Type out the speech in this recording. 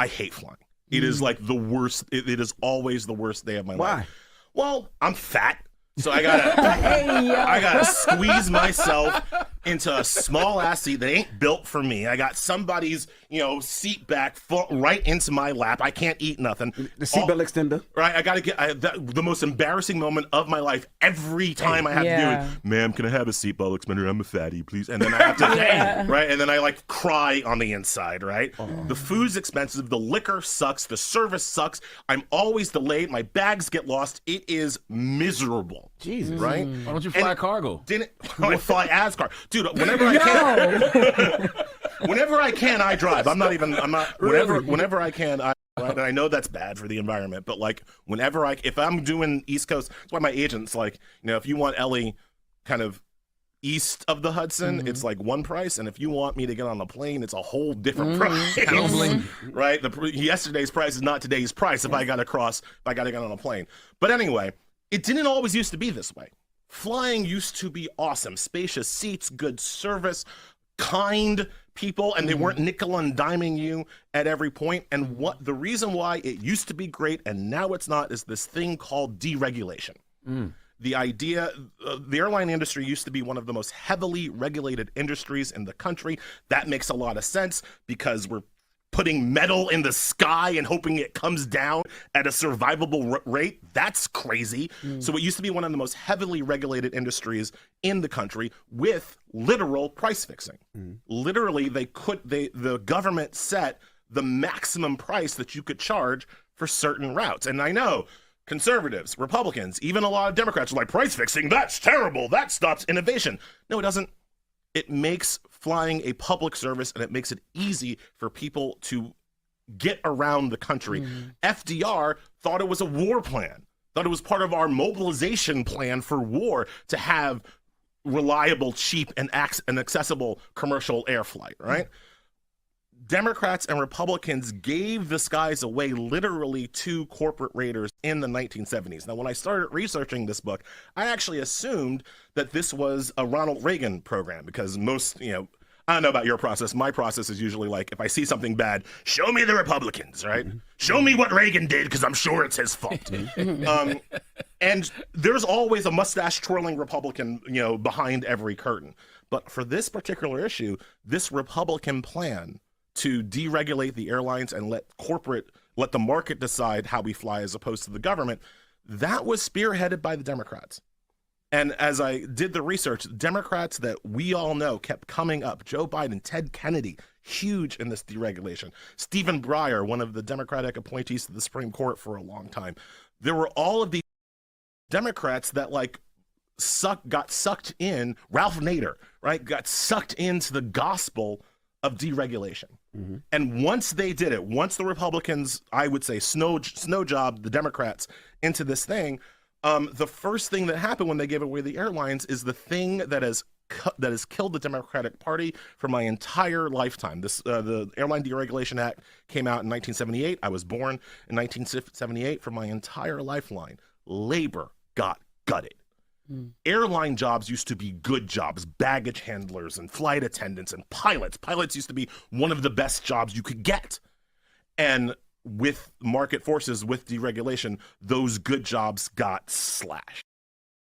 I hate flying. It is like the worst. It is always the worst day of my life. Why? Well, I'm fat. So I gotta squeeze myself into a small ass seat that ain't built for me. I got somebody's, seat back right into my lap. I can't eat nothing. The seatbelt extender. Right. I gotta get the most embarrassing moment of my life every time I have to do it. Ma'am, can I have a seatbelt extender? I'm a fatty, please. And then I have to, right? And then I like cry on the inside, right? The food's expensive. The liquor sucks. The service sucks. I'm always delayed. My bags get lost. It is miserable. Jesus. Right? Why don't you fly cargo? I fly as cargo. Dude, whenever I can. Whenever I can, I drive. Whenever I can, I drive. And I know that's bad for the environment, but like if I'm doing East Coast, that's why my agent's like, if you want Elie kind of east of the Hudson, it's like one price, and if you want me to get on the plane, it's a whole different price. Right? Yesterday's price is not today's price if I got to get on a plane. But anyway, it didn't always used to be this way. Flying used to be awesome. Spacious seats, good service, kind people, and they weren't nickel and diming you at every point. And the reason why it used to be great and now it's not is this thing called deregulation. The idea, the airline industry used to be one of the most heavily regulated industries in the country. That makes a lot of sense because we're putting metal in the sky and hoping it comes down at a survivable rate. That's crazy. So it used to be one of the most heavily regulated industries in the country with literal price fixing. Literally, the government set the maximum price that you could charge for certain routes. And I know conservatives, Republicans, even a lot of Democrats are like, price fixing, that's terrible. That stops innovation. No, it doesn't. It makes flying a public service, and it makes it easy for people to get around the country. FDR thought it was a war plan, thought it was part of our mobilization plan for war to have reliable, cheap, and accessible commercial air flight, right? Democrats and Republicans gave the skies away literally to corporate raiders in the 1970s. Now, when I started researching this book, I actually assumed that this was a Ronald Reagan program because most, I don't know about your process. My process is usually like, if I see something bad, show me the Republicans, right? Show me what Reagan did because I'm sure it's his fault. And there's always a mustache twirling Republican, behind every curtain. But for this particular issue, this Republican plan to deregulate the airlines and let the market decide how we fly as opposed to the government, that was spearheaded by the Democrats. And as I did the research, Democrats that we all know kept coming up. Joe Biden, Ted Kennedy, huge in this deregulation. Stephen Breyer, one of the Democratic appointees to the Supreme Court for a long time. There were all of these Democrats that got sucked in. Ralph Nader, right, got sucked into the gospel of deregulation. And once they did it, once the Republicans, I would say, snow job the Democrats into this thing, the first thing that happened when they gave away the airlines is the thing that has killed the Democratic Party for my entire lifetime. The Airline Deregulation Act came out in 1978. I was born in 1978. For my entire lifeline, labor got gutted. Airline jobs used to be good jobs, baggage handlers and flight attendants and pilots. Pilots used to be one of the best jobs you could get. And with market forces, with deregulation, those good jobs got slashed.